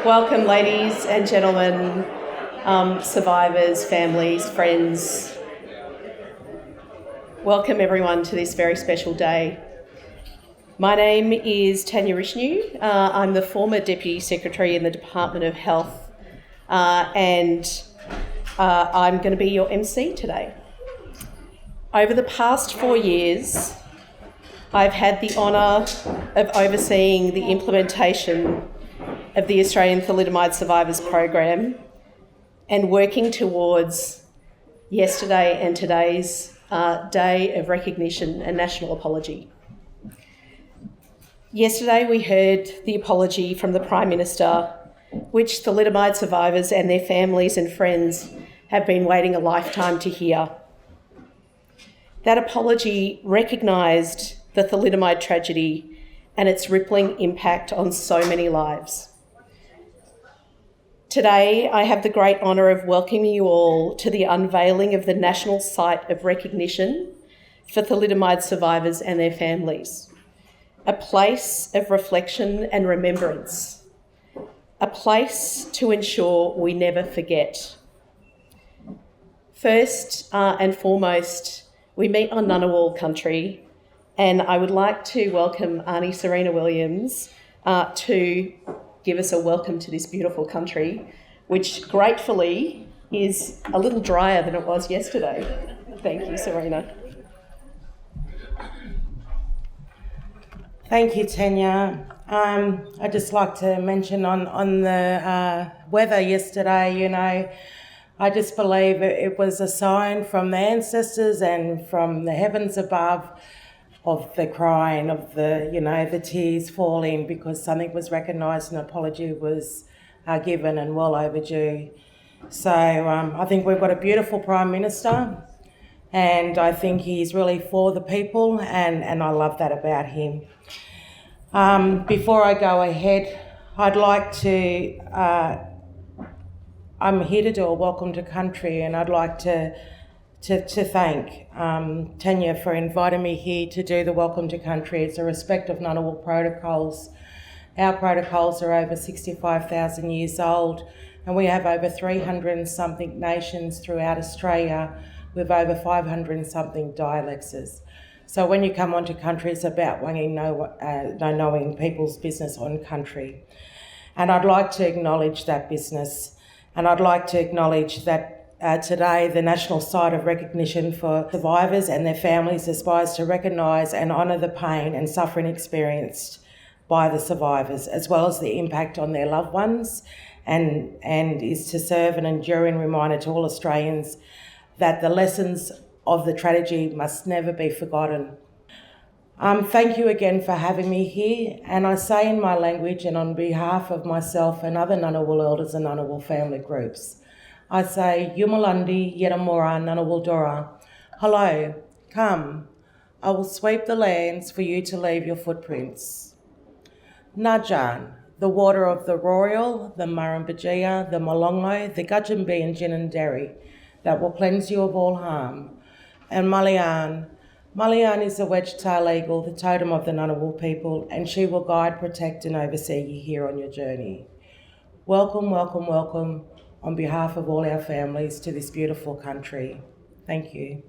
Welcome, ladies and gentlemen, survivors, families, friends. Welcome everyone to this very special day. My name is Tanya Rishnu. I'm the former Deputy Secretary in the Department of Health and I'm going to be your MC today. Over the past 4 years, I've had the honour of overseeing the implementation of the Australian Thalidomide Survivors program and working towards yesterday and today's day of recognition and national apology. Yesterday we heard the apology from the Prime Minister, which thalidomide survivors and their families and friends have been waiting a lifetime to hear. That apology recognised the thalidomide tragedy and its rippling impact on so many lives. Today, I have the great honour of welcoming you all to the unveiling of the National Site of Recognition for thalidomide survivors and their families, a place of reflection and remembrance, a place to ensure we never forget. First and foremost, we meet on Ngunnawal country, and I would like to welcome Aunty Serena Williams to give us a welcome to this beautiful country, which gratefully is a little drier than it was yesterday. Thank you, Serena. Thank you, Tanya. I'd just like to mention on the weather yesterday, I just believe it was a sign from the ancestors and from the heavens above of the crying, of the tears falling because something was recognised and an apology was given and well overdue. So I think we've got a beautiful Prime Minister and I think he's really for the people and I love that about him. Before I go ahead, I'd like to, I'm here to do a welcome to country and I'd like to thank Tanya for inviting me here to do the welcome to country. It's a respect of Ngunnawal protocols. Our protocols are over 65,000 years old and we have over 300 and something nations throughout Australia with over 500 and something dialects. So when you come onto country, it's about knowing people's business on country. And I'd like to acknowledge that business and I'd like to acknowledge that today, the National Site of Recognition for Survivors and their families aspires to recognise and honour the pain and suffering experienced by the survivors, as well as the impact on their loved ones, and is to serve an enduring reminder to all Australians that the lessons of the tragedy must never be forgotten. Thank you again for having me here, and I say in my language and on behalf of myself and other Ngunnawal elders and Ngunnawal family groups, I say, Yumalandi Yeramora Ngunnawal Dora. Hello, come. I will sweep the lands for you to leave your footprints. Najan, the water of the Royal, the Murrumbidgee, the Molongo, the Gudgeonbee and Ginninderry, that will cleanse you of all harm. And Mullian. Mullian is the wedge-tail eagle, the totem of the Ngunnawal people, and she will guide, protect and oversee you here on your journey. Welcome, welcome, welcome on behalf of all our families to this beautiful country. Thank you.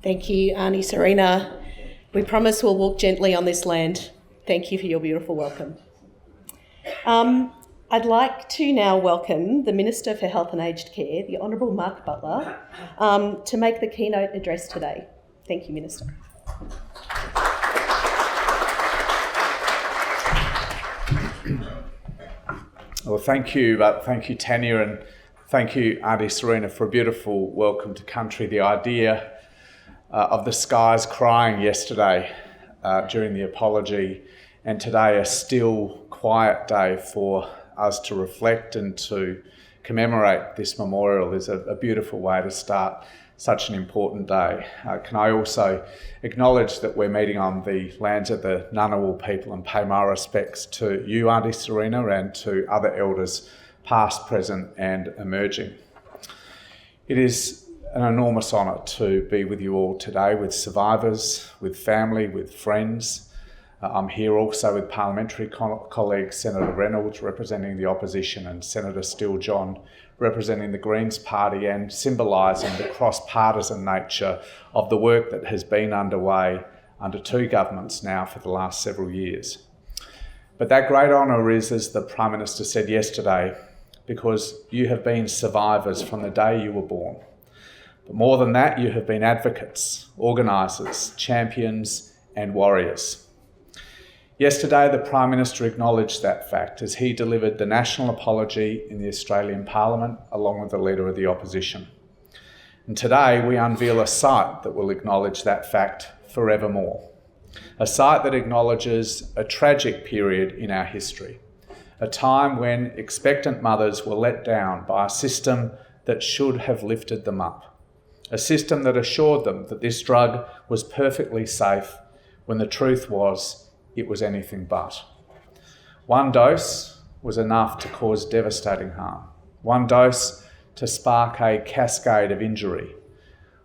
Thank you, Aunty Serena. We promise we'll walk gently on this land. Thank you for your beautiful welcome. I'd like to now welcome the Minister for Health and Aged Care, the Honourable Mark Butler, to make the keynote address today. Thank you, Minister. Well, thank you, Tanya, and thank you, Aunty Serena, for a beautiful welcome to country. The idea of the skies crying yesterday during the apology, and today a still, quiet day for us to reflect and to commemorate this memorial is a beautiful way to start such an important day. Can I also acknowledge that we're meeting on the lands of the Ngunnawal people and pay my respects to you, Aunty Serena, and to other elders past, present and emerging. It is an enormous honour to be with you all today, with survivors, with family, with friends. I'm here also with parliamentary colleagues, Senator Reynolds representing the opposition and Senator Steele-John representing the Greens Party, and symbolising the cross-partisan nature of the work that has been underway under two governments now for the last several years. But that great honour is, as the Prime Minister said yesterday, because you have been survivors from the day you were born. But more than that, you have been advocates, organisers, champions and warriors. Yesterday, the Prime Minister acknowledged that fact as he delivered the national apology in the Australian Parliament along with the Leader of the Opposition. And today we unveil a site that will acknowledge that fact forevermore. A site that acknowledges a tragic period in our history, a time when expectant mothers were let down by a system that should have lifted them up, a system that assured them that this drug was perfectly safe when the truth was it was anything but. One dose was enough to cause devastating harm. One dose to spark a cascade of injury.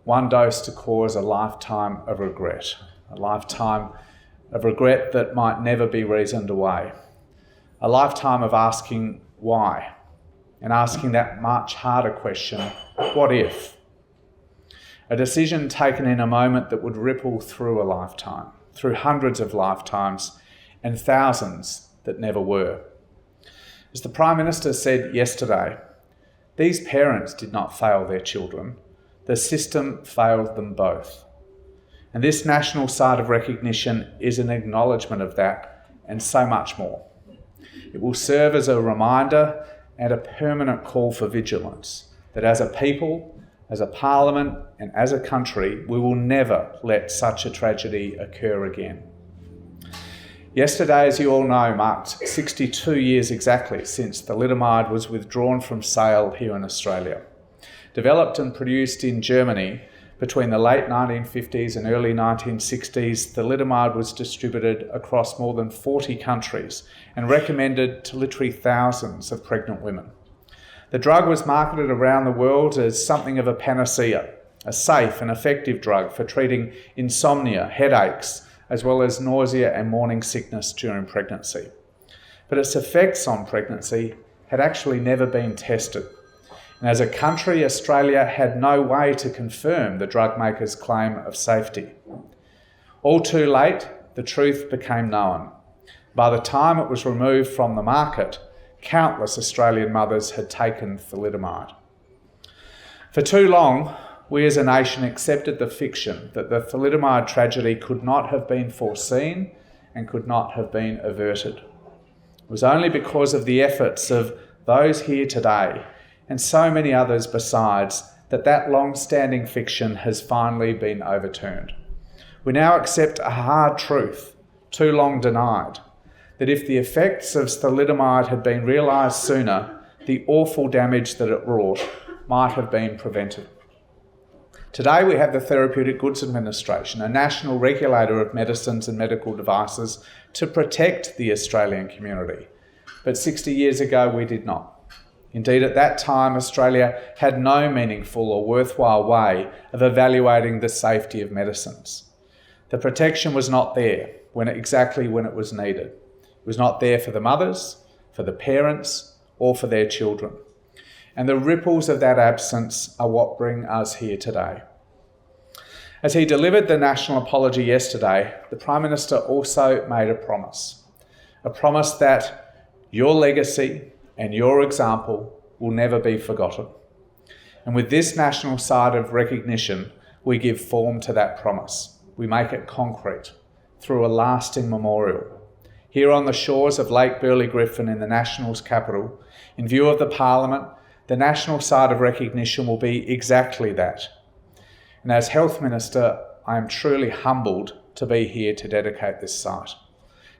One dose to cause a lifetime of regret. A lifetime of regret that might never be reasoned away. A lifetime of asking why, and asking that much harder question, what if? A decision taken in a moment that would ripple through a lifetime, through hundreds of lifetimes and thousands that never were. As the Prime Minister said yesterday, these parents did not fail their children. The system failed them both. And this national site of recognition is an acknowledgement of that and so much more. It will serve as a reminder and a permanent call for vigilance that as a people, as a parliament and as a country, we will never let such a tragedy occur again. Yesterday, as you all know, marked 62 years exactly since thalidomide was withdrawn from sale here in Australia. Developed and produced in Germany between the late 1950s and early 1960s, thalidomide was distributed across more than 40 countries and recommended to literally thousands of pregnant women. The drug was marketed around the world as something of a panacea, a safe and effective drug for treating insomnia, headaches, as well as nausea and morning sickness during pregnancy. But its effects on pregnancy had actually never been tested. And as a country, Australia had no way to confirm the drug maker's claim of safety. All too late, the truth became known. By the time it was removed from the market, countless Australian mothers had taken thalidomide. For too long, we as a nation accepted the fiction that the thalidomide tragedy could not have been foreseen and could not have been averted. It was only because of the efforts of those here today and so many others besides that long-standing fiction has finally been overturned. We now accept a hard truth, too long denied, that if the effects of thalidomide had been realised sooner, the awful damage that it wrought might have been prevented. Today we have the Therapeutic Goods Administration, a national regulator of medicines and medical devices, to protect the Australian community. But 60 years ago we did not. Indeed, at that time, Australia had no meaningful or worthwhile way of evaluating the safety of medicines. The protection was not there exactly when it was needed. It was not there for the mothers, for the parents, or for their children. And the ripples of that absence are what bring us here today. As he delivered the national apology yesterday, the Prime Minister also made a promise that your legacy and your example will never be forgotten. And with this national site of recognition, we give form to that promise. We make it concrete through a lasting memorial. Here on the shores of Lake Burley-Griffin in the National's capital, in view of the Parliament, the national site of recognition will be exactly that. And as Health Minister, I am truly humbled to be here to dedicate this site.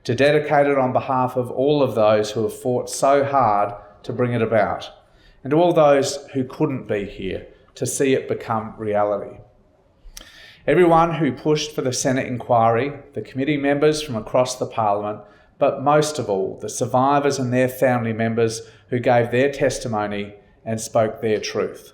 To dedicate it on behalf of all of those who have fought so hard to bring it about, and to all those who couldn't be here to see it become reality. Everyone who pushed for the Senate inquiry, the committee members from across the Parliament, but most of all, the survivors and their family members who gave their testimony and spoke their truth.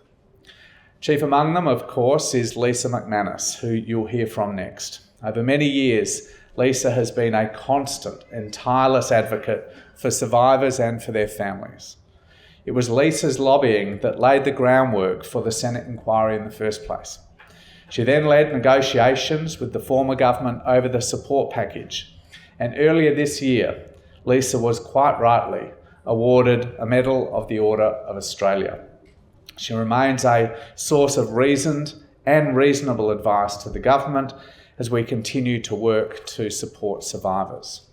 Chief among them, of course, is Lisa McManus, who you'll hear from next. Over many years, Lisa has been a constant and tireless advocate for survivors and for their families. It was Lisa's lobbying that laid the groundwork for the Senate inquiry in the first place. She then led negotiations with the former government over the support package, and earlier this year, Lisa was quite rightly awarded a Medal of the Order of Australia. She remains a source of reasoned and reasonable advice to the government as we continue to work to support survivors.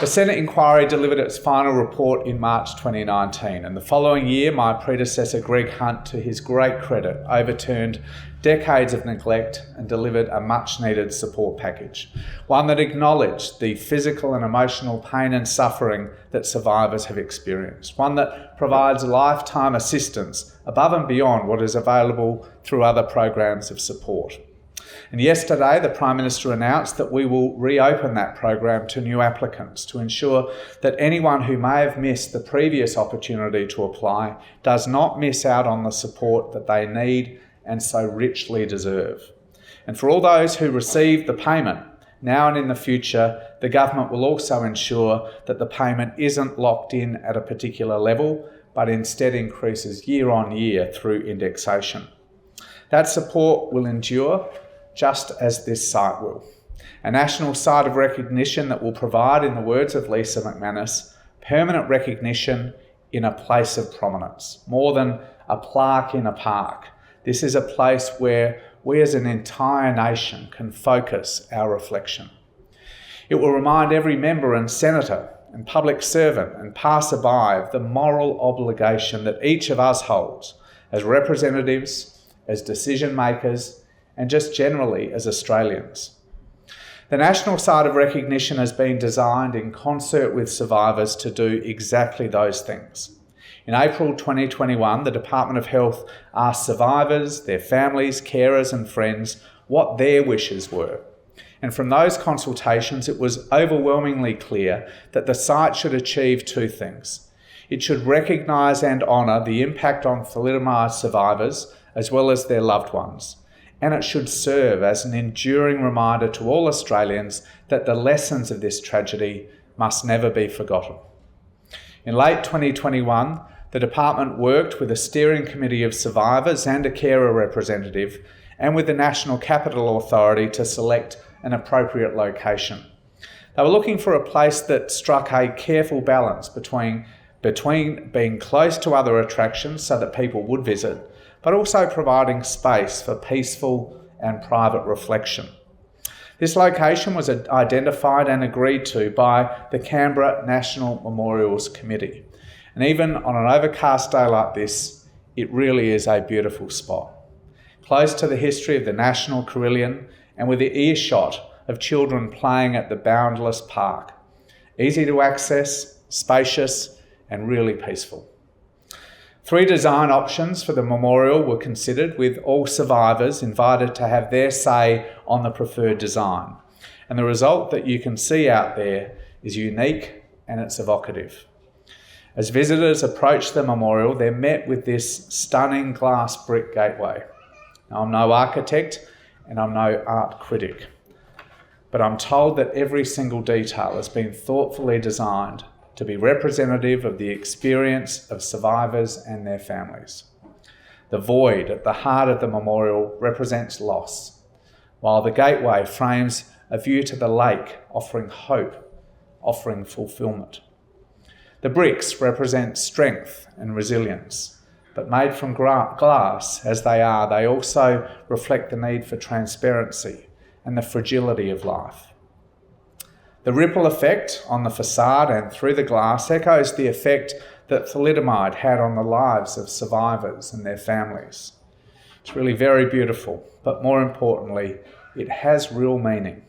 The Senate inquiry delivered its final report in March 2019, and the following year, my predecessor Greg Hunt, to his great credit, overturned decades of neglect and delivered a much-needed support package, one that acknowledged the physical and emotional pain and suffering that survivors have experienced, one that provides lifetime assistance above and beyond what is available through other programs of support. And yesterday, the Prime Minister announced that we will reopen that program to new applicants to ensure that anyone who may have missed the previous opportunity to apply does not miss out on the support that they need and so richly deserve. And for all those who receive the payment, now and in the future, the government will also ensure that the payment isn't locked in at a particular level, but instead increases year on year through indexation. That support will endure, just as this site will. A national site of recognition that will provide, in the words of Lisa McManus, permanent recognition in a place of prominence, more than a plaque in a park. This is a place where we as an entire nation can focus our reflection. It will remind every member and senator and public servant and passerby of the moral obligation that each of us holds as representatives, as decision makers, and just generally as Australians. The national site of recognition has been designed in concert with survivors to do exactly those things. In April 2021, the Department of Health asked survivors, their families, carers and friends what their wishes were. And from those consultations, it was overwhelmingly clear that the site should achieve two things. It should recognise and honour the impact on thalidomide survivors as well as their loved ones. And it should serve as an enduring reminder to all Australians that the lessons of this tragedy must never be forgotten. In late 2021, the department worked with a steering committee of survivors and a carer representative and with the National Capital Authority to select an appropriate location. They were looking for a place that struck a careful balance between being close to other attractions so that people would visit, but also providing space for peaceful and private reflection. This location was identified and agreed to by the Canberra National Memorials Committee. And even on an overcast day like this, it really is a beautiful spot. Close to the history of the National Carillon and with the earshot of children playing at the boundless park. Easy to access, spacious, and really peaceful. 3 design options for the memorial were considered, with all survivors invited to have their say on the preferred design. And the result that you can see out there is unique and it's evocative. As visitors approach the memorial, they're met with this stunning glass brick gateway. Now, I'm no architect and I'm no art critic, but I'm told that every single detail has been thoughtfully designed to be representative of the experience of survivors and their families. The void at the heart of the memorial represents loss, while the gateway frames a view to the lake, offering hope, offering fulfilment. The bricks represent strength and resilience, but made from glass as they are, they also reflect the need for transparency and the fragility of life. The ripple effect on the facade and through the glass echoes the effect that thalidomide had on the lives of survivors and their families. It's really very beautiful, but more importantly, it has real meaning.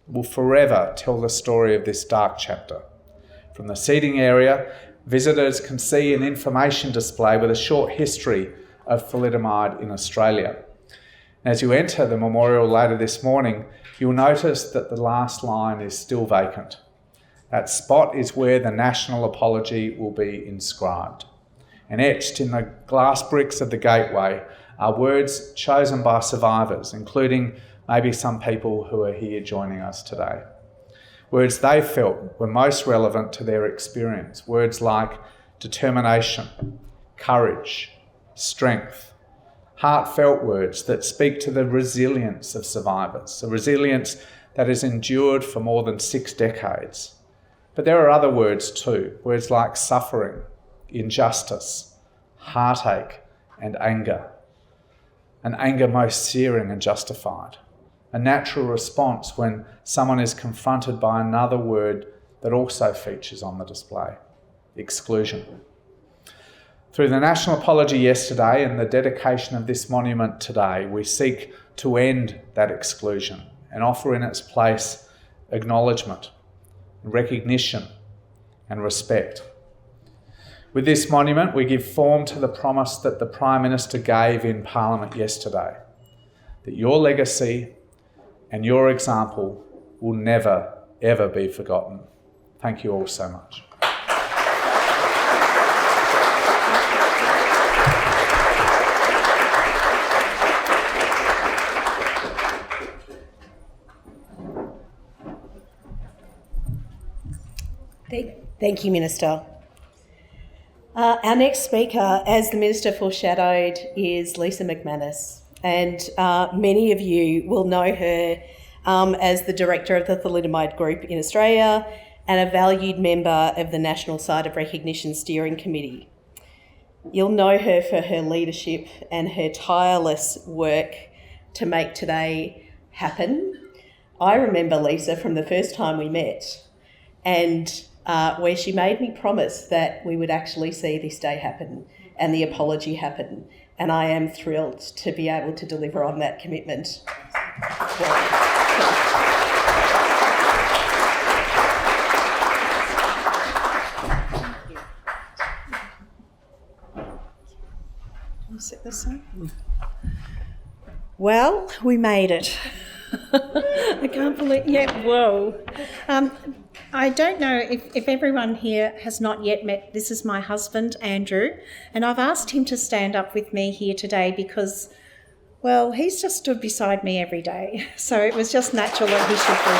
It will forever tell the story of this dark chapter. From the seating area, visitors can see an information display with a short history of thalidomide in Australia. As you enter the memorial later this morning, you'll notice that the last line is still vacant. That spot is where the national apology will be inscribed. And etched in the glass bricks of the gateway are words chosen by survivors, including maybe some people who are here joining us today. Words they felt were most relevant to their experience. Words like determination, courage, strength. Heartfelt words that speak to the resilience of survivors, a resilience that has endured for more than 6 decades. But there are other words too, words like suffering, injustice, heartache, and anger. An anger most searing and justified. A natural response when someone is confronted by another word that also features on the display: exclusion. Through the national apology yesterday and the dedication of this monument today, we seek to end that exclusion and offer in its place acknowledgement, recognition, and respect. With this monument, we give form to the promise that the Prime Minister gave in Parliament yesterday, that your legacy and your example will never, ever be forgotten. Thank you all so much. Thank you, Minister. Our next speaker, as the Minister foreshadowed, is Lisa McManus. And many of you will know her as the Director of the Thalidomide Group in Australia and a valued member of the National Site of Recognition Steering Committee. You'll know her for her leadership and her tireless work to make today happen. I remember Lisa from the first time we met, and where she made me promise that we would actually see this day happen and the apology happen. And I am thrilled to be able to deliver on that commitment. Can you set this up? Well, we made it. I can't believe, whoa. I don't know if everyone here has not yet met. This is my husband, Andrew, and I've asked him to stand up with me here today because, well, he's just stood beside me every day. So it was just natural that he should be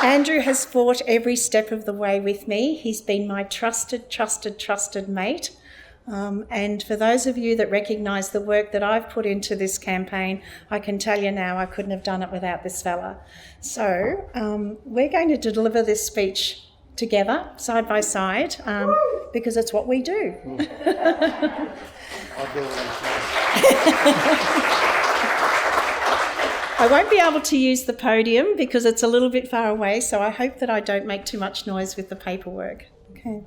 here. Andrew has fought every step of the way with me. He's been my trusted mate. And for those of you that recognise the work that I've put into this campaign, I can tell you now I couldn't have done it without this fella. So we're going to deliver this speech together, side by side, because it's what we do. I won't be able to use the podium because it's a little bit far away, so I hope that I don't make too much noise with the paperwork. Okay.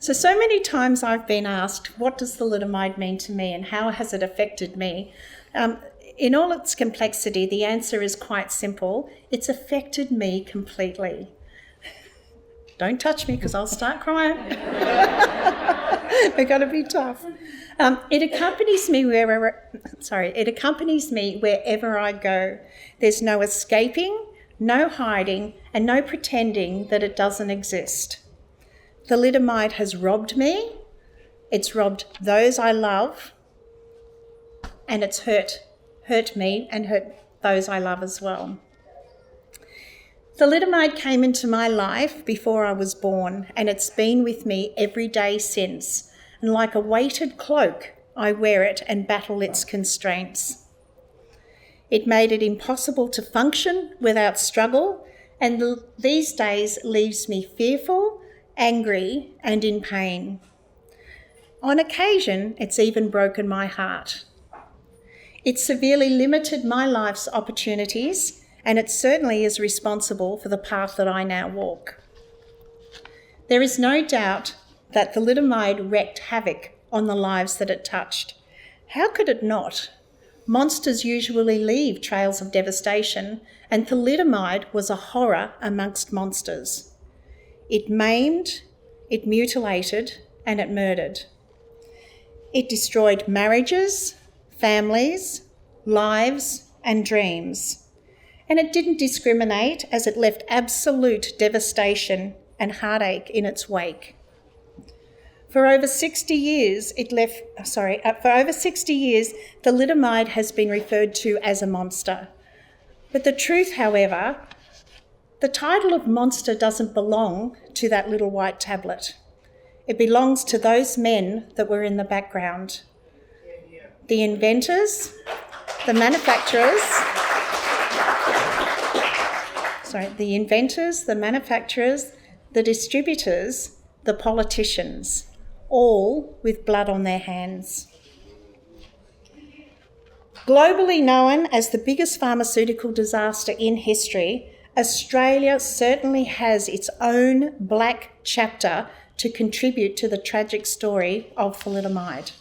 So many times I've been asked, what does thalidomide mean to me and how has it affected me? In all its complexity, the answer is quite simple. It's affected me completely. Don't touch me because I'll start crying. We've got to be tough. It accompanies me wherever I go. There's no escaping, no hiding, and no pretending that it doesn't exist. Thalidomide has robbed me, it's robbed those I love, and it's hurt me and hurt those I love as well. Thalidomide came into my life before I was born, and it's been with me every day since. And like a weighted cloak, I wear it and battle its constraints. It made it impossible to function without struggle, and these days leaves me fearful, angry, and in pain. On occasion, it's even broken my heart. It severely limited my life's opportunities, and it certainly is responsible for the path that I now walk. There is no doubt that thalidomide wreaked havoc on the lives that it touched. How could it not? Monsters usually leave trails of devastation, and thalidomide was a horror amongst monsters. It maimed, it mutilated, and it murdered. It destroyed marriages, families, lives, and dreams. And it didn't discriminate, as it left absolute devastation and heartache in its wake. For over 60 years, thalidomide has been referred to as a monster. But the truth, however, the title of monster doesn't belong to that little white tablet. It belongs to those men that were in the background. The inventors, the manufacturers, the distributors, the politicians, all with blood on their hands. Globally known as the biggest pharmaceutical disaster in history, Australia certainly has its own black chapter to contribute to the tragic story of thalidomide.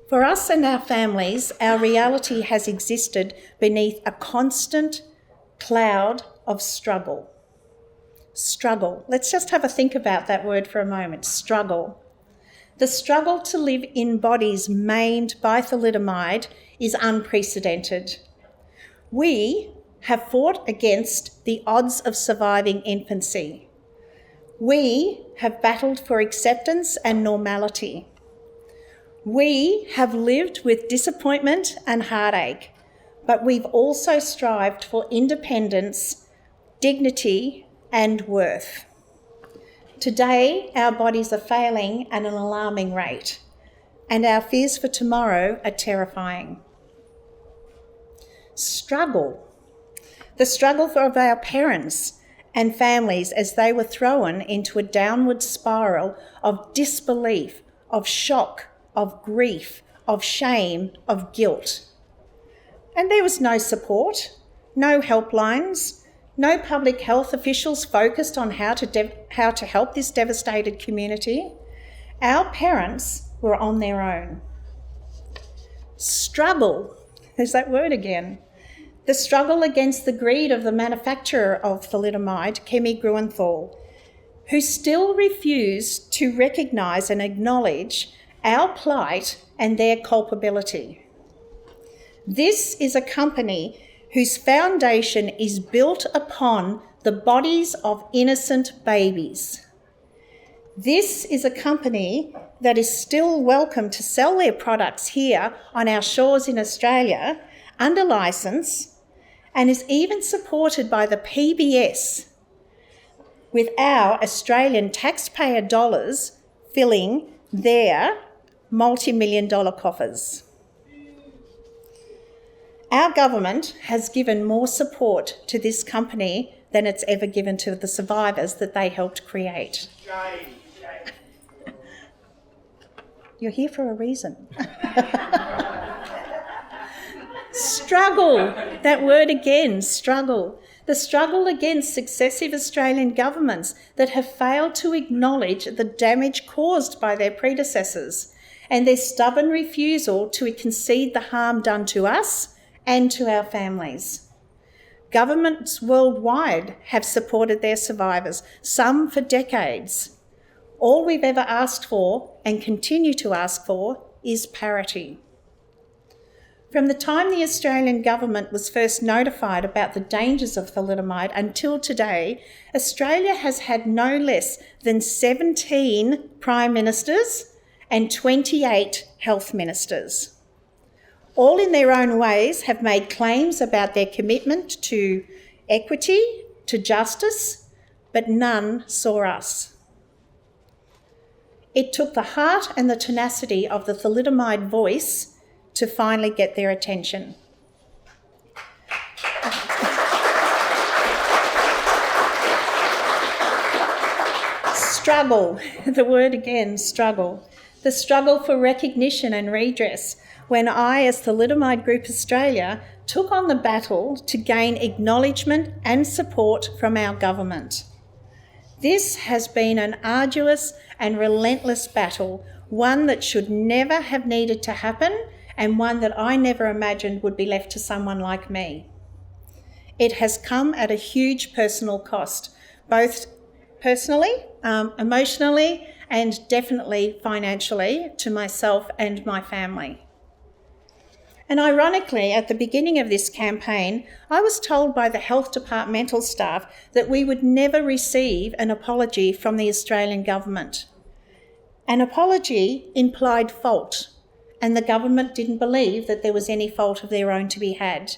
For us and our families, our reality has existed beneath a constant cloud of struggle. Struggle. Let's just have a think about that word for a moment. Struggle. The struggle to live in bodies maimed by thalidomide is unprecedented. We have fought against the odds of surviving infancy. We have battled for acceptance and normality. We have lived with disappointment and heartache, but we've also strived for independence, dignity, and worth. Today, our bodies are failing at an alarming rate, and our fears for tomorrow are terrifying. Struggle. The struggle of our parents and families as they were thrown into a downward spiral of disbelief, of shock, of grief, of shame, of guilt. And there was no support, no helplines, no public health officials focused on how to help this devastated community. Our parents were on their own. Struggle, there's that word again. The struggle against the greed of the manufacturer of thalidomide, Chemie Gruenthal, who still refuse to recognise and acknowledge our plight and their culpability. This is a company whose foundation is built upon the bodies of innocent babies. This is a company that is still welcome to sell their products here on our shores in Australia under licence, and is even supported by the PBS, with our Australian taxpayer dollars filling their multi-million-dollar coffers. Our government has given more support to this company than it's ever given to the survivors that they helped create. You're here for a reason. Struggle, that word again, struggle. The struggle against successive Australian governments that have failed to acknowledge the damage caused by their predecessors and their stubborn refusal to concede the harm done to us and to our families. Governments worldwide have supported their survivors, some for decades. All we've ever asked for and continue to ask for is parity. From the time the Australian government was first notified about the dangers of thalidomide until today, Australia has had no less than 17 Prime Ministers and 28 Health Ministers. All in their own ways have made claims about their commitment to equity, to justice, but none saw us. It took the heart and the tenacity of the thalidomide voice to finally get their attention. Struggle, the word again, struggle. The struggle for recognition and redress when I, as Thalidomide Group Australia, took on the battle to gain acknowledgement and support from our government. This has been an arduous and relentless battle, one that should never have needed to happen, and one that I never imagined would be left to someone like me. It has come at a huge personal cost, both personally, emotionally, and definitely financially to myself and my family. And ironically, at the beginning of this campaign, I was told by the health departmental staff that we would never receive an apology from the Australian government. An apology implied fault, and the government didn't believe that there was any fault of their own to be had.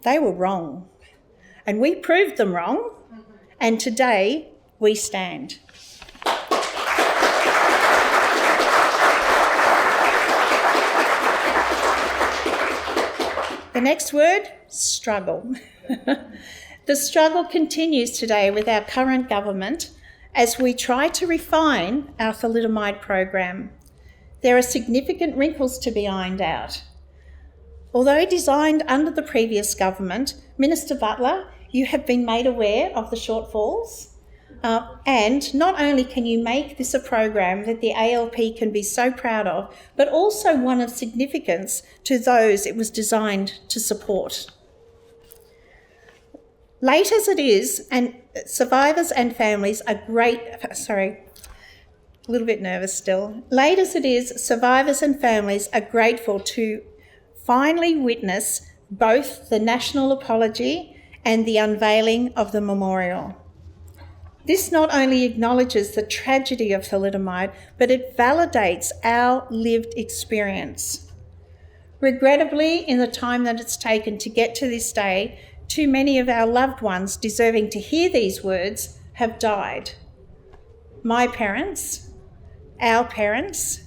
They were wrong, and we proved them wrong, and today we stand. The next word, struggle. The struggle continues today with our current government as we try to refine our thalidomide program. There are significant wrinkles to be ironed out. Although designed under the previous government, Minister Butler, you have been made aware of the shortfalls. And not only can you make this a program that the ALP can be so proud of, but also one of significance to those it was designed to support. Late as it is, and survivors and families are Late as it is, survivors and families are grateful to finally witness both the national apology and the unveiling of the memorial. This not only acknowledges the tragedy of thalidomide, but it validates our lived experience. Regrettably, in the time that it's taken to get to this day, too many of our loved ones deserving to hear these words have died. My parents, our partners,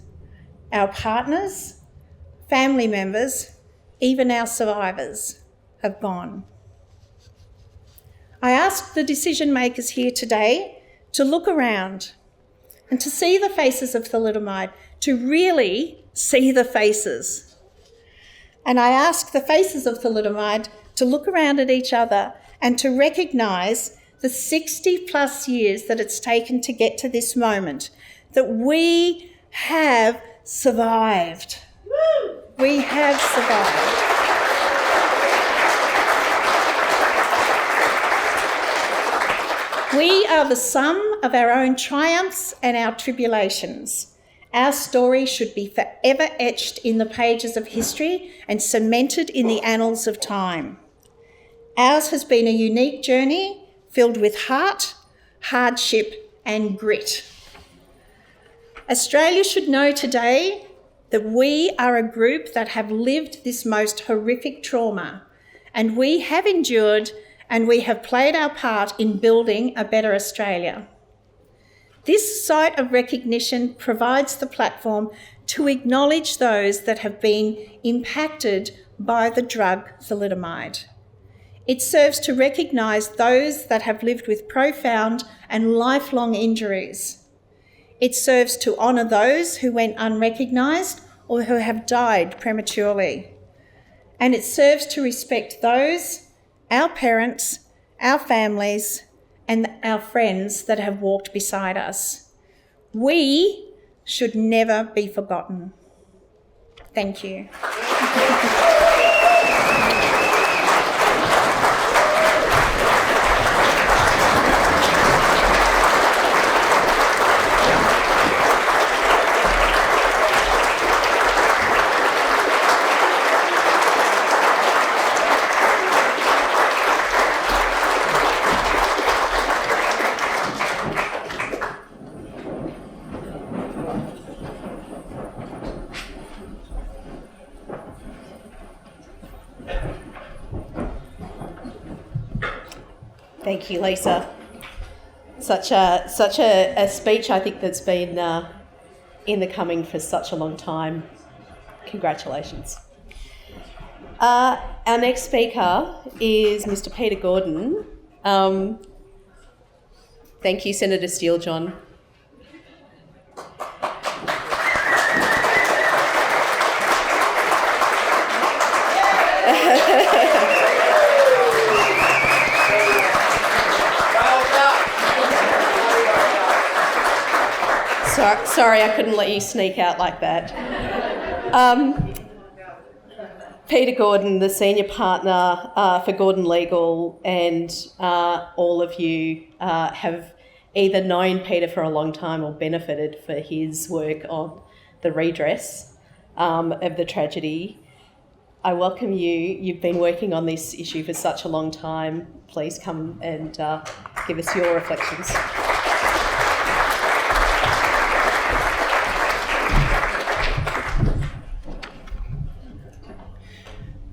family members, even our survivors have gone. I ask the decision makers here today to look around and to see the faces of thalidomide, to really see the faces. And I ask the faces of thalidomide to look around at each other and to recognise the 60 plus years that it's taken to get to this moment, that we have survived. We have survived. We are the sum of our own triumphs and our tribulations. Our story should be forever etched in the pages of history and cemented in the annals of time. Ours has been a unique journey filled with heart, hardship and grit. Australia should know today that we are a group that have lived this most horrific trauma, and we have endured and we have played our part in building a better Australia. This site of recognition provides the platform to acknowledge those that have been impacted by the drug thalidomide. It serves to recognise those that have lived with profound and lifelong injuries. It serves to honour those who went unrecognised or who have died prematurely. And it serves to respect those, our parents, our families, and our friends that have walked beside us. We should never be forgotten. Thank you. Thank you, Lisa. Such a speech, I think, that's been in the coming for such a long time. Congratulations. Our next speaker is Mr. Peter Gordon. Thank you, Senator Steele-John. Sorry, I couldn't let you sneak out like that. Peter Gordon, the senior partner for Gordon Legal, and all of you have either known Peter for a long time or benefited for his work on the redress of the tragedy. I welcome you. You've been working on this issue for such a long time. Please come and give us your reflections.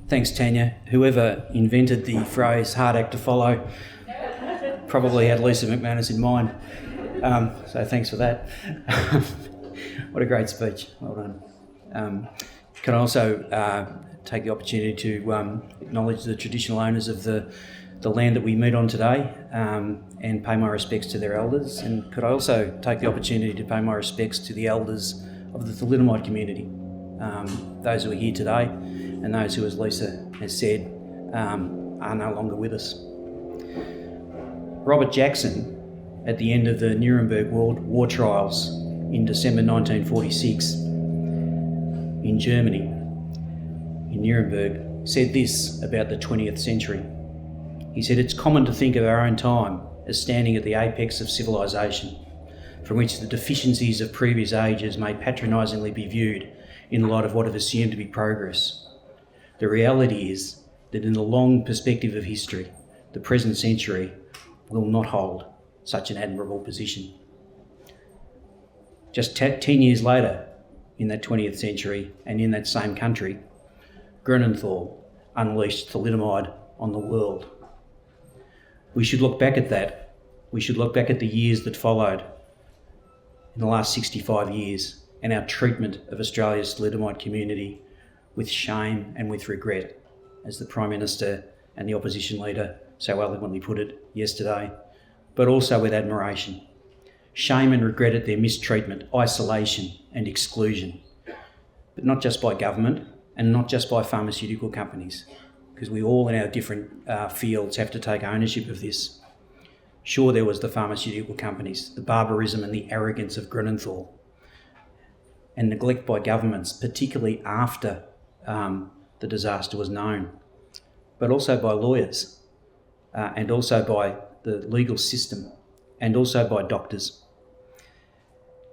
Thanks, Tanya. Whoever invented the phrase "hard act to follow" probably had Lisa McManus in mind. So thanks for that. What a great speech. Well done. Can I also take the opportunity to acknowledge the traditional owners of the land that we meet on today and pay my respects to their elders. And could I also take the opportunity to pay my respects to the elders of the Thalidomide community, those who are here today and those who, as Lisa has said, are no longer with us. Robert Jackson, at the end of the Nuremberg War trials in December 1946 in Germany, in Nuremberg, said this about the 20th century. He said, "It's common to think of our own time as standing at the apex of civilization, from which the deficiencies of previous ages may patronisingly be viewed in the light of what is assumed to be progress. The reality is that in the long perspective of history, the present century will not hold such an admirable position." Just 10 years later, in that 20th century and in that same country, Grunenthal unleashed thalidomide on the world. We should look back at that. We should look back at the years that followed in the last 65 years and our treatment of Australia's thalidomide community with shame and with regret, as the Prime Minister and the Opposition Leader so eloquently put it yesterday, but also with admiration. Shame and regret at their mistreatment, isolation and exclusion, but not just by government and not just by pharmaceutical companies, because we all in our different fields have to take ownership of this. Sure, there was the pharmaceutical companies, the barbarism and the arrogance of Grunenthal, and neglect by governments, particularly after the disaster was known, but also by lawyers and also by the legal system and also by doctors.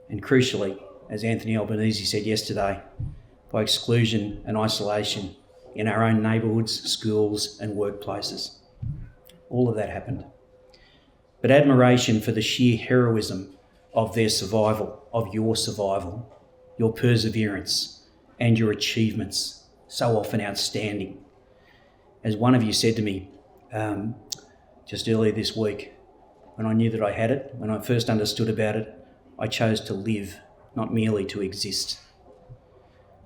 And crucially, as Anthony Albanese said yesterday, by exclusion and isolation in our own neighbourhoods, schools and workplaces. All of that happened. But admiration for the sheer heroism of their survival, of your perseverance and your achievements, so often outstanding. As one of you said to me just earlier this week, when I knew that I had it, when I first understood about it, I chose to live, not merely to exist.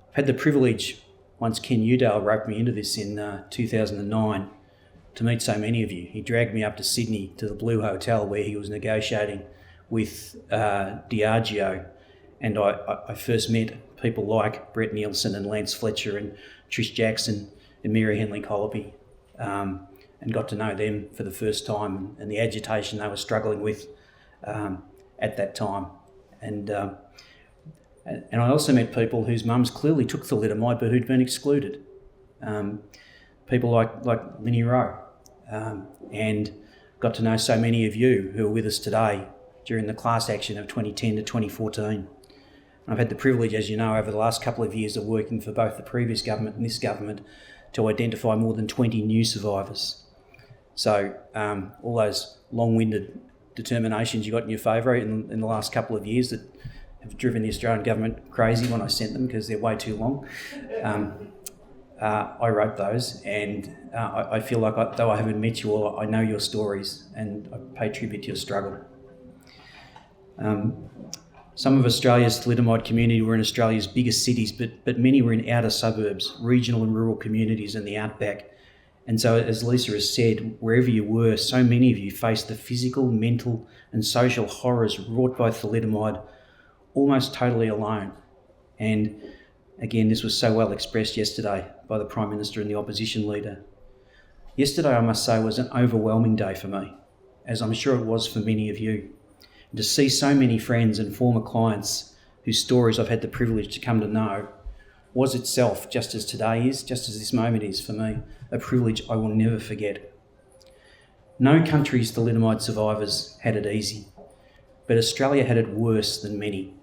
I've had the privilege, once Ken Udall roped me into this in 2009, to meet so many of you. He dragged me up to Sydney to the Blue Hotel where he was negotiating with Diageo, and I first met people like Brett Nielsen and Lance Fletcher and Trish Jackson and Mary Henley Colopy, and got to know them for the first time and the agitation they were struggling with at that time. And I also met people whose mums clearly took thalidomide but who'd been excluded. People like Linny Rowe, and got to know so many of you who are with us today during the class action of 2010 to 2014. I've had the privilege, as you know, over the last couple of years of working for both the previous government and this government to identify more than 20 new survivors. So all those long-winded determinations you got in your favour in the last couple of years that have driven the Australian government crazy when I sent them because they're way too long. I wrote those, and I feel like though I haven't met you all, I know your stories and I pay tribute to your struggle. Some of Australia's thalidomide community were in Australia's biggest cities, but many were in outer suburbs, regional and rural communities and the outback. And so, as Lisa has said, wherever you were, so many of you faced the physical, mental and social horrors wrought by thalidomide almost totally alone. And again, this was so well expressed yesterday by the Prime Minister and the Opposition Leader. Yesterday, I must say, was an overwhelming day for me, as I'm sure it was for many of you. And to see so many friends and former clients whose stories I've had the privilege to come to know was itself, just as today is, just as this moment is for me, a privilege I will never forget. No country's thalidomide survivors had it easy, but Australia had it worse than many.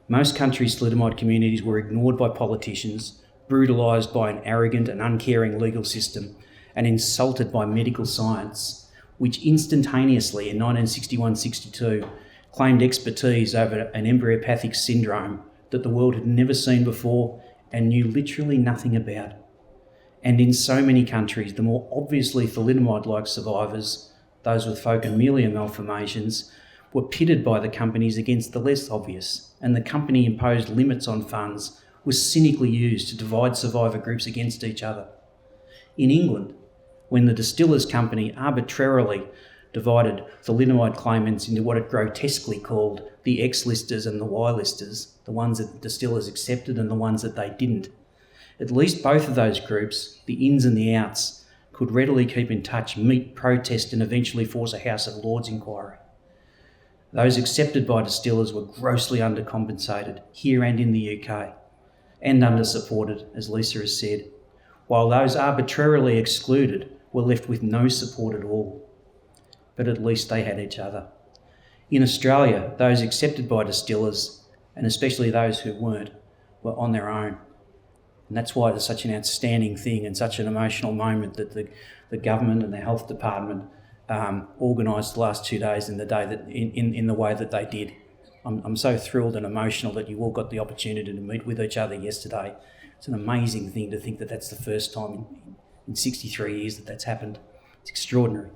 Most countries' thalidomide communities were ignored by politicians, brutalised by an arrogant and uncaring legal system, and insulted by medical science, which instantaneously in 1961-62 claimed expertise over an embryopathic syndrome that the world had never seen before and knew literally nothing about. And in so many countries, the more obviously thalidomide-like survivors, those with phocomelia malformations, were pitted by the companies against the less obvious, and the company-imposed limits on funds was cynically used to divide survivor groups against each other. In England, when the Distillers Company arbitrarily divided thalidomide claimants into what it grotesquely called the X-listers and the Y-listers, the ones that the distillers accepted and the ones that they didn't. At least both of those groups, the ins and the outs, could readily keep in touch, meet, protest and eventually force a House of Lords inquiry. Those accepted by distillers were grossly undercompensated here and in the UK, and under-supported, as Lisa has said, while those arbitrarily excluded were left with no support at all. But at least they had each other. In Australia, those accepted by distillers, and especially those who weren't, were on their own. And that's why it's such an outstanding thing and such an emotional moment that the government and the health department organised the last 2 days in the way that they did. I'm so thrilled and emotional that you all got the opportunity to meet with each other yesterday. It's an amazing thing to think that that's the first time in 63 years that that's happened. It's extraordinary.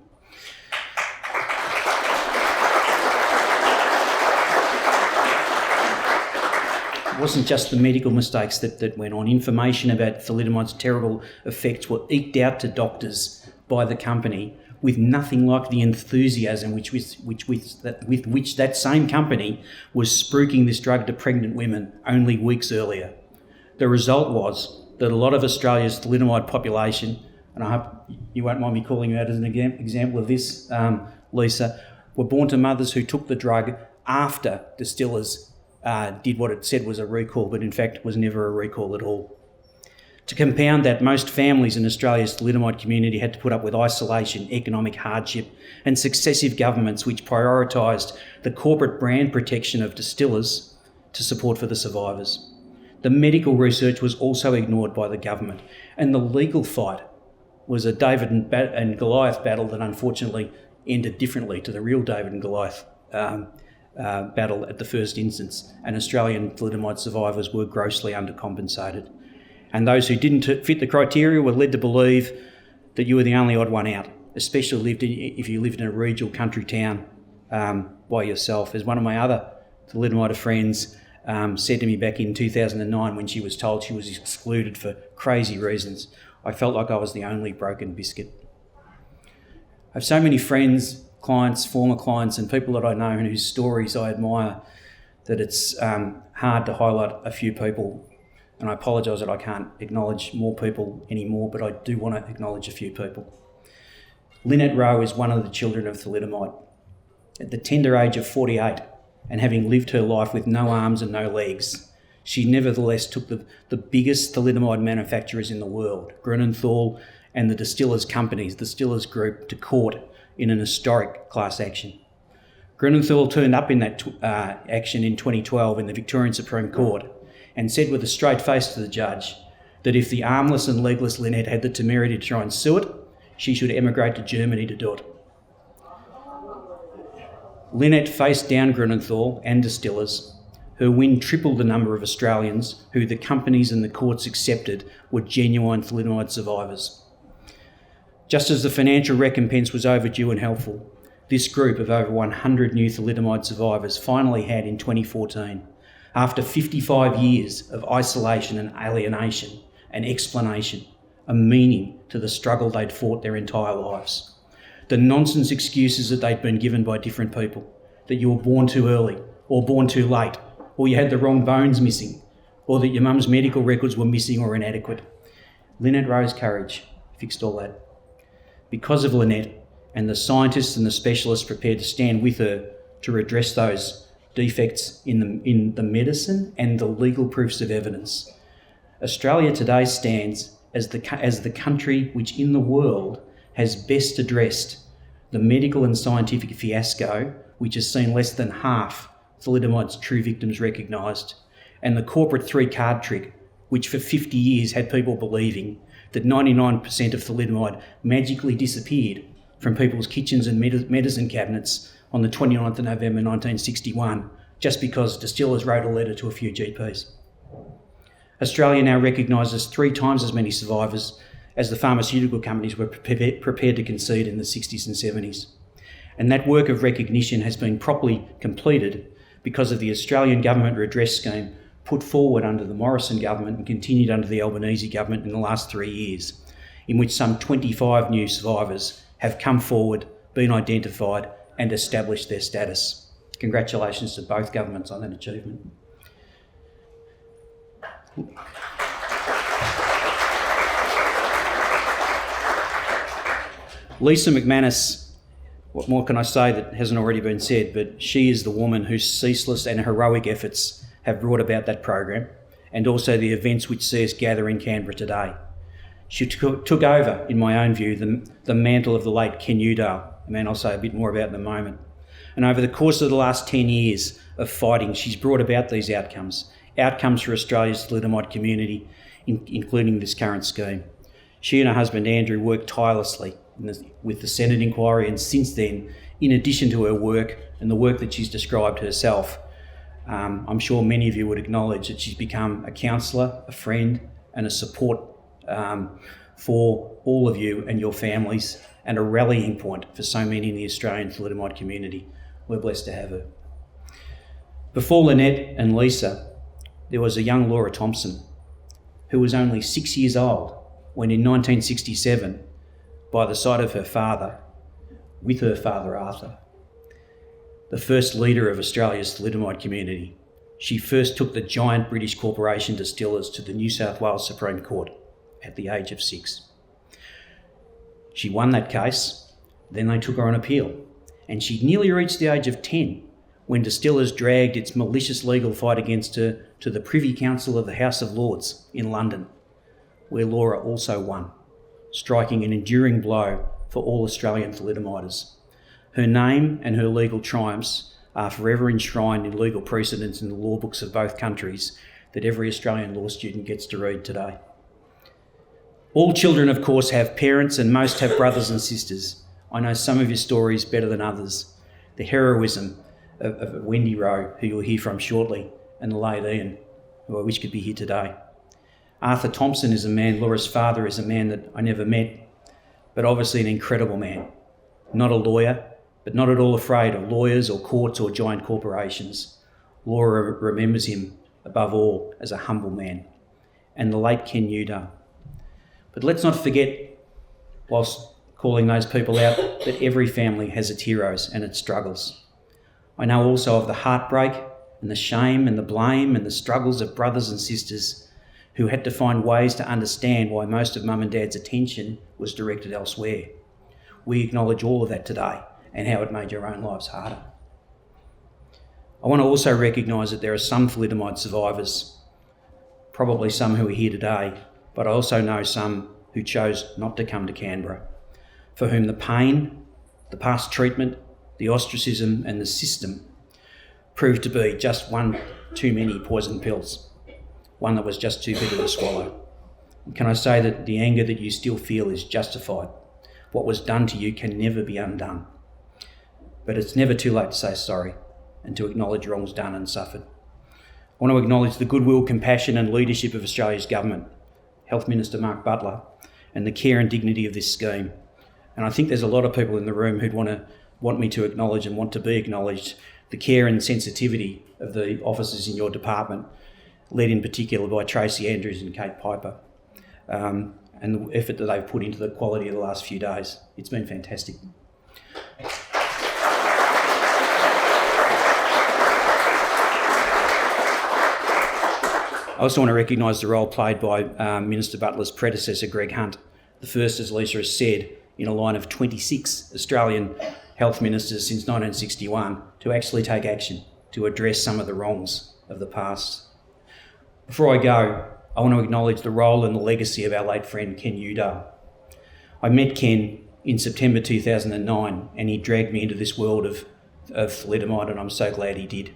It wasn't just the medical mistakes that went on. Information about thalidomide's terrible effects were eked out to doctors by the company with nothing like the enthusiasm with which that same company was spruiking this drug to pregnant women only weeks earlier. The result was that a lot of Australia's thalidomide population, and I hope you won't mind me calling you out as an example of this, Lisa, were born to mothers who took the drug after distillers did what it said was a recall, but in fact was never a recall at all. To compound that, most families in Australia's thalidomide community had to put up with isolation, economic hardship, and successive governments which prioritised the corporate brand protection of distillers to support for the survivors. The medical research was also ignored by the government, and the legal fight was a David and Goliath battle that unfortunately ended differently to the real David and Goliath battle at the first instance, and Australian thalidomide survivors were grossly undercompensated. And those who didn't fit the criteria were led to believe that you were the only odd one out, especially if you lived in a regional country town by yourself. As one of my other thalidomide friends said to me back in 2009 when she was told she was excluded for crazy reasons, I felt like I was the only broken biscuit. I have so many friends, clients, former clients and people that I know and whose stories I admire that it's hard to highlight a few people. And I apologise that I can't acknowledge more people anymore, but I do want to acknowledge a few people. Lynette Rowe is one of the children of thalidomide. At the tender age of 48, and having lived her life with no arms and no legs, she nevertheless took the biggest thalidomide manufacturers in the world, Grunenthal and the Distillers Companies, the Distillers Group, to court in an historic class action. Grunenthal turned up in that action in 2012 in the Victorian Supreme Court and said with a straight face to the judge that if the armless and legless Lynette had the temerity to try and sue it, she should emigrate to Germany to do it. Lynette faced down Grunenthal and Distillers. Her win tripled the number of Australians who the companies and the courts accepted were genuine thalidomide survivors. Just as the financial recompense was overdue and helpful, this group of over 100 new thalidomide survivors finally had in 2014, after 55 years of isolation and alienation and explanation, a meaning to the struggle they'd fought their entire lives. The nonsense excuses that they'd been given by different people, that you were born too early or born too late, or you had the wrong bones missing, or that your mum's medical records were missing or inadequate. Lynette Rowe's courage fixed all that. Because of Lynette and the scientists and the specialists prepared to stand with her to redress those defects in the medicine and the legal proofs of evidence, Australia today stands as the country which in the world has best addressed the medical and scientific fiasco which has seen less than half thalidomide's true victims recognised, and the corporate three-card trick which for 50 years had people believing that 99% of thalidomide magically disappeared from people's kitchens and medicine cabinets on the 29th of November 1961 just because distillers wrote a letter to a few GPs. Australia now recognises 3 times as many survivors as the pharmaceutical companies were prepared to concede in the 60s and 70s. And that work of recognition has been properly completed because of the Australian Government Redress Scheme put forward under the Morrison government and continued under the Albanese government in the last 3 years, in which some 25 new survivors have come forward, been identified and established their status. Congratulations to both governments on that achievement. Lisa McManus, what more can I say that hasn't already been said, but she is the woman whose ceaseless and heroic efforts have brought about that program and also the events which see us gather in Canberra today. She took over, in my own view, the mantle of the late Ken Udall, a man I'll say a bit more about in a moment. And over the course of the last 10 years of fighting, she's brought about these outcomes for Australia's thalidomide community, including this current scheme. She and her husband Andrew worked tirelessly with the Senate inquiry, and since then, in addition to her work and the work that she's described herself, I'm sure many of you would acknowledge that she's become a counsellor, a friend and a support for all of you and your families, and a rallying point for so many in the Australian thalidomide community. We're blessed to have her. Before Lynette and Lisa, there was a young Laura Thompson who was only 6 years old when in 1967, by the side of her father, with her father Arthur, the first leader of Australia's thalidomide community, she first took the giant British corporation distillers to the New South Wales Supreme Court at the age of 6. She won that case, then they took her on appeal, and she'd nearly reached the age of 10 when distillers dragged its malicious legal fight against her to the Privy Council of the House of Lords in London, where Laura also won, striking an enduring blow for all Australian thalidomiders. Her name and her legal triumphs are forever enshrined in legal precedents in the law books of both countries that every Australian law student gets to read today. All children, of course, have parents, and most have brothers and sisters. I know some of your stories better than others. The heroism of Wendy Rowe, who you'll hear from shortly, and the late Ian, who I wish could be here today. Arthur Thompson is a man, Laura's father is a man that I never met, but obviously an incredible man. Not a lawyer, but not at all afraid of lawyers or courts or giant corporations. Laura remembers him, above all, as a humble man. And the late Ken Udall. But let's not forget, whilst calling those people out, that every family has its heroes and its struggles. I know also of the heartbreak and the shame and the blame and the struggles of brothers and sisters who had to find ways to understand why most of Mum and Dad's attention was directed elsewhere. We acknowledge all of that today and how it made your own lives harder. I want to also recognise that there are some thalidomide survivors, probably some who are here today, but I also know some who chose not to come to Canberra, for whom the pain, the past treatment, the ostracism and the system proved to be just one too many poison pills, one that was just too bitter to swallow. And can I say that the anger that you still feel is justified? What was done to you can never be undone. But it's never too late to say sorry and to acknowledge wrongs done and suffered. I want to acknowledge the goodwill, compassion and leadership of Australia's government, Health Minister Mark Butler, and the care and dignity of this scheme. And I think there's a lot of people in the room who'd want me to acknowledge and want to be acknowledged the care and sensitivity of the officers in your department, led in particular by Tracy Andrews and Kate Piper, and the effort that they've put into the quality of the last few days. It's been fantastic. I also want to recognise the role played by Minister Butler's predecessor, Greg Hunt, the first, as Lisa has said, in a line of 26 Australian health ministers since 1961 to actually take action to address some of the wrongs of the past. Before I go, I want to acknowledge the role and the legacy of our late friend Ken Udall. I met Ken in September 2009 and he dragged me into this world of thalidomide, and I'm so glad he did.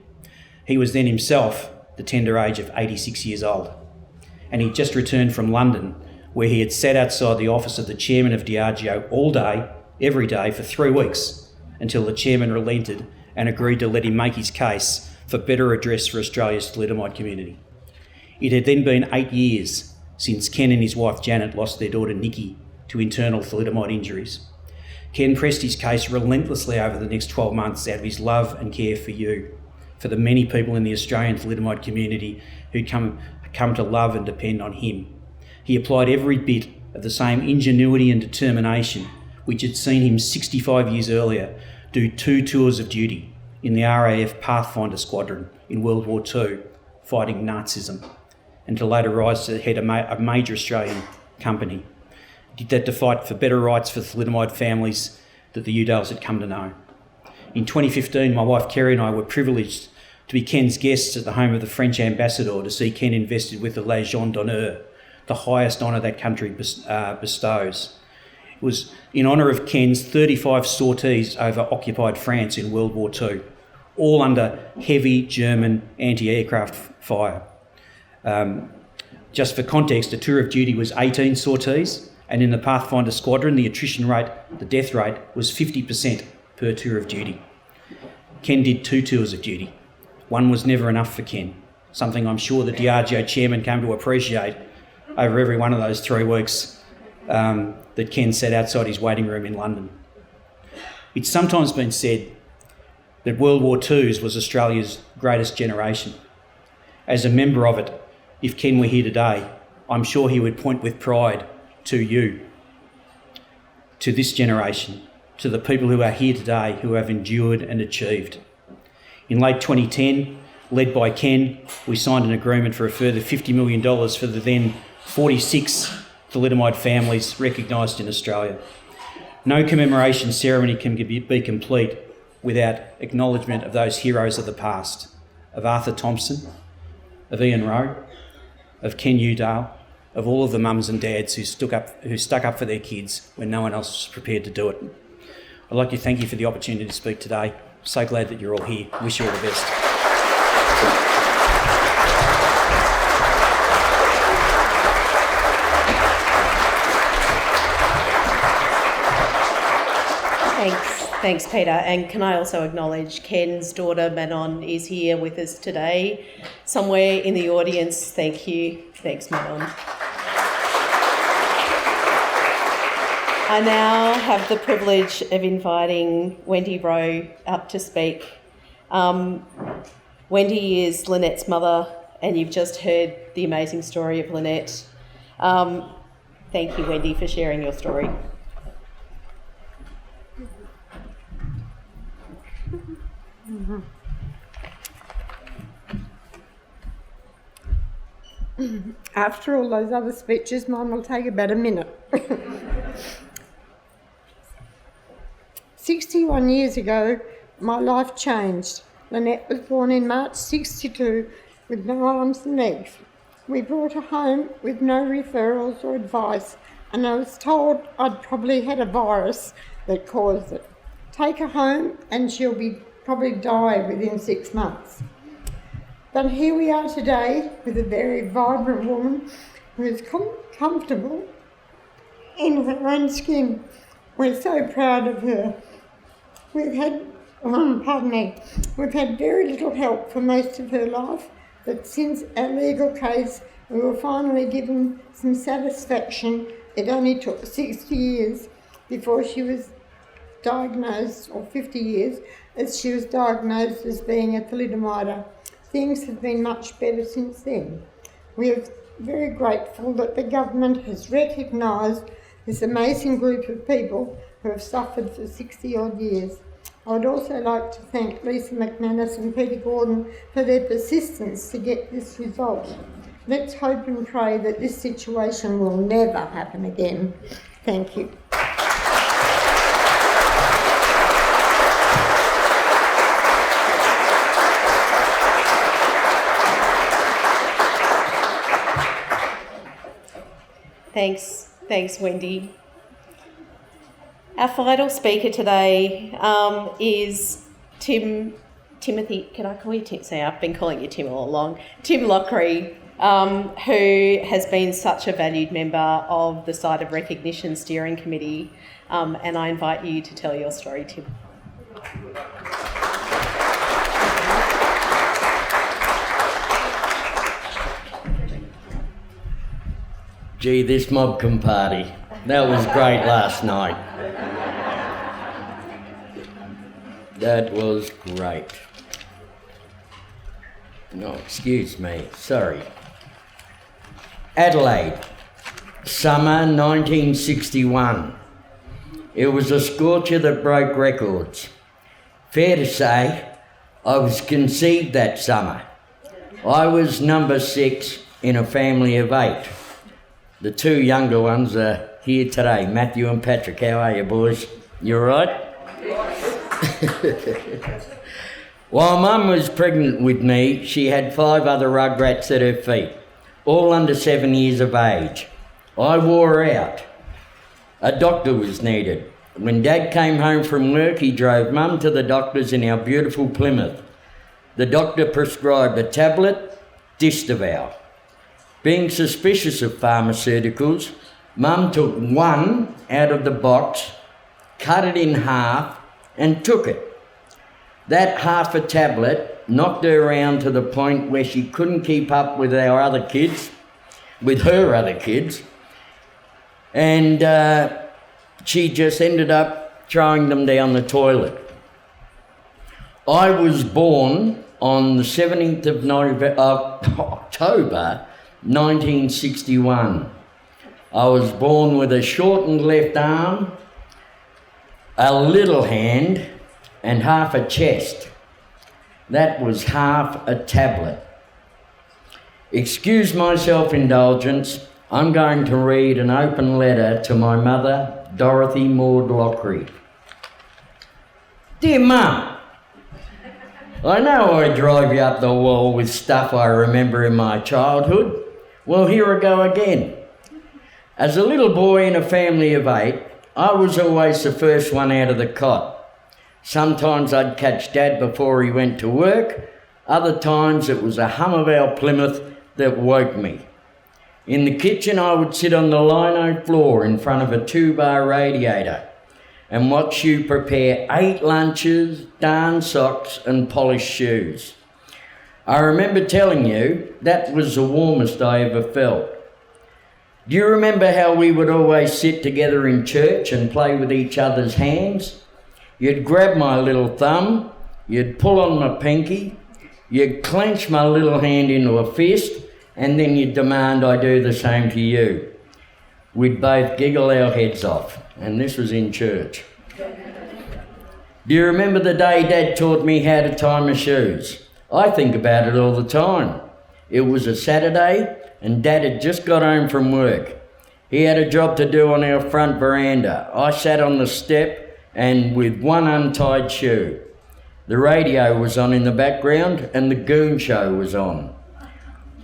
He was then himself the tender age of 86 years old, and he'd just returned from London, where he had sat outside the office of the chairman of Diageo all day, every day for 3 weeks, until the chairman relented and agreed to let him make his case for better redress for Australia's thalidomide community. It had then been 8 years since Ken and his wife Janet lost their daughter Nikki to internal thalidomide injuries. Ken pressed his case relentlessly over the next 12 months out of his love and care for you, for the many people in the Australian thalidomide community who'd come to love and depend on him. He applied every bit of the same ingenuity and determination which had seen him 65 years earlier do 2 tours of duty in the RAF Pathfinder Squadron in World War II, fighting Nazism, and to later rise to the head of a major Australian company. He did that to fight for better rights for thalidomide families that the Udalls had come to know. In 2015, my wife Kerry and I were privileged to be Ken's guests at the home of the French ambassador to see Ken invested with the Légion d'honneur, the highest honour that country bestows. It was in honour of Ken's 35 sorties over occupied France in World War II, all under heavy German anti-aircraft fire. Just for context, a tour of duty was 18 sorties, and in the Pathfinder Squadron, the attrition rate, the death rate, was 50% per tour of duty. Ken did 2 tours of duty. One was never enough for Ken, something I'm sure the Diageo chairman came to appreciate over every one of those 3 weeks that Ken sat outside his waiting room in London. It's sometimes been said that World War II was Australia's greatest generation. As a member of it, if Ken were here today, I'm sure he would point with pride to you, to this generation, to the people who are here today who have endured and achieved. In late 2010, led by Ken, we signed an agreement for a further $50 million for the then 46 thalidomide families recognised in Australia. No commemoration ceremony can be complete without acknowledgement of those heroes of the past, of Arthur Thompson, of Ian Rowe, of Ken Udall, of all of the mums and dads who stuck up for their kids when no one else was prepared to do it. I'd like to thank you for the opportunity to speak today. So glad that you're all here. Wish you all the best. Thanks, Peter. And can I also acknowledge Ken's daughter Manon is here with us today, somewhere in the audience. Thank you. Thanks, Manon. I now have the privilege of inviting Wendy Rowe up to speak. Wendy is Lynette's mother, and you've just heard the amazing story of Lynette. Thank you, Wendy, for sharing your story. After all those other speeches, mine will take about a minute. 61 years ago, my life changed. Lynette was born in March 62 with no arms and legs. We brought her home with no referrals or advice, and I was told I'd probably had a virus that caused it. Take her home and she'll probably die within 6 months. But here we are today with a very vibrant woman who is comfortable in her own skin. We're so proud of her. We've had very little help for most of her life, but since our legal case, we were finally given some satisfaction. It only took 60 years before she was diagnosed, or 50 years, as she was diagnosed as being a thalidomide. Things have been much better since then. We are very grateful that the government has recognised this amazing group of people who have suffered for 60 odd years. I would also like to thank Lisa McManus and Peter Gordon for their persistence to get this result. Let's hope and pray that this situation will never happen again. Thank you. Thanks, Wendy. Our final speaker today is Timothy. Can I call you Tim? See, I've been calling you Tim all along. Tim Lockery, who has been such a valued member of the Site of Recognition Steering Committee, and I invite you to tell your story, Tim. Gee, this mob can party. That was great last night. That was great. No, excuse me, sorry. Adelaide, summer 1961. It was a scorcher that broke records. Fair to say, I was conceived that summer. I was number 6 in a family of 8. The 2 younger ones are here today, Matthew and Patrick. How are you, boys? You all right? While Mum was pregnant with me, she had 5 other rugrats at her feet, all under 7 years of age. I wore her out. A doctor was needed. When Dad came home from work, he drove Mum to the doctor's in our beautiful Plymouth. The doctor prescribed a tablet, Distaval. Being suspicious of pharmaceuticals, Mum took one out of the box, cut it in half, and took it. That half a tablet knocked her around to the point where she couldn't keep up with her other kids, and she just ended up throwing them down the toilet. I was born on the 17th of October 1961. I was born with a shortened left arm, a little hand, and half a chest. That was half a tablet. Excuse my self-indulgence, I'm going to read an open letter to my mother, Dorothy Maud Lockery. Dear Mum, I know I drive you up the wall with stuff I remember in my childhood. Well, here I go again. As a little boy in a family of 8, I was always the first one out of the cot. Sometimes I'd catch Dad before he went to work. Other times it was a hum of our Plymouth that woke me. In the kitchen I would sit on the lino floor in front of a 2-bar radiator and watch you prepare 8 lunches, darn socks and polished shoes. I remember telling you that was the warmest I ever felt. Do you remember how we would always sit together in church and play with each other's hands? You'd grab my little thumb, you'd pull on my pinky, you'd clench my little hand into a fist, and then you'd demand I do the same to you. We'd both giggle our heads off, and this was in church. Do you remember the day Dad taught me how to tie my shoes? I think about it all the time. It was a Saturday, and Dad had just got home from work. He had a job to do on our front veranda. I sat on the step and with one untied shoe. The radio was on in the background and the Goon Show was on.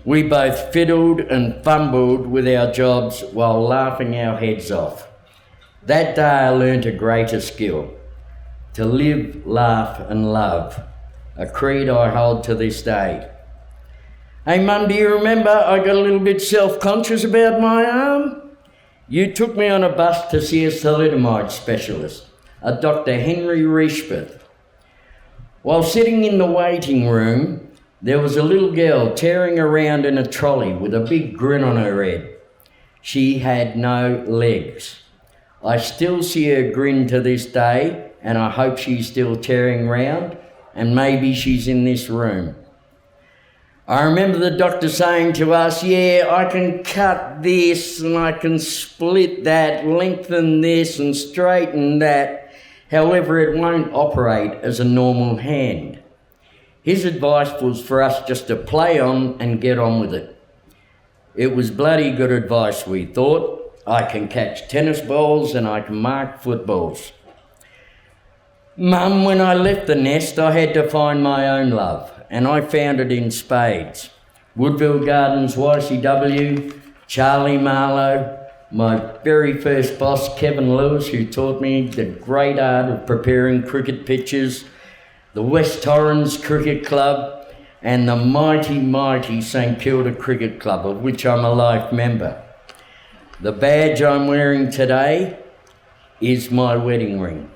We both fiddled and fumbled with our jobs while laughing our heads off. That day I learnt a greater skill, to live, laugh and love, a creed I hold to this day. Hey Mum, do you remember I got a little bit self-conscious about my arm? You took me on a bus to see a thalidomide specialist, a Dr. Henry Reishpeth. While sitting in the waiting room, there was a little girl tearing around in a trolley with a big grin on her head. She had no legs. I still see her grin to this day, and I hope she's still tearing around, and maybe she's in this room. I remember the doctor saying to us, yeah, I can cut this and I can split that, lengthen this and straighten that. However, it won't operate as a normal hand. His advice was for us just to play on and get on with it. It was bloody good advice, we thought. I can catch tennis balls and I can mark footballs. Mum, when I left the nest, I had to find my own love, and I found it in spades. Woodville Gardens, YCW, Charlie Marlow, my very first boss, Kevin Lewis, who taught me the great art of preparing cricket pitches, the West Torrens Cricket Club, and the mighty, mighty St Kilda Cricket Club, of which I'm a life member. The badge I'm wearing today is my wedding ring.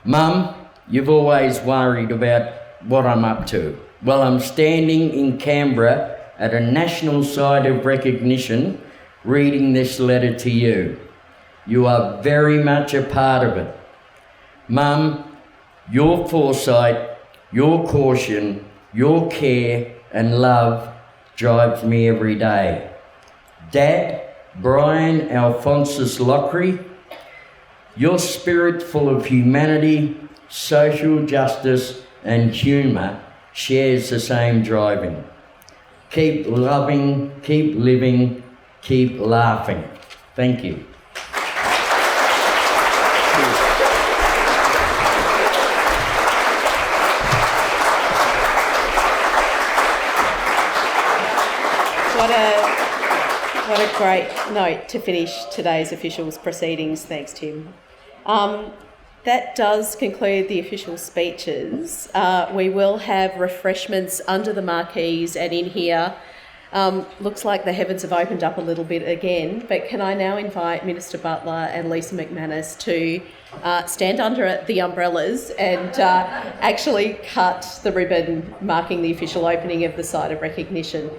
Mum, you've always worried about what I'm up to. Well, I'm standing in Canberra at a national site of recognition reading this letter to you. You are very much a part of it. Mum, your foresight, your caution, your care and love drives me every day. Dad, Brian Alphonsus Lockery, your spirit full of humanity, social justice and humour shares the same driving. Keep loving, keep living, keep laughing. Thank you. What a great note to finish today's officials proceedings. Thanks, Tim. That does conclude the official speeches. We will have refreshments under the marquees and in here. Looks like the heavens have opened up a little bit again, but can I now invite Minister Butler and Lisa McManus to stand under the umbrellas and actually cut the ribbon marking the official opening of the site of recognition.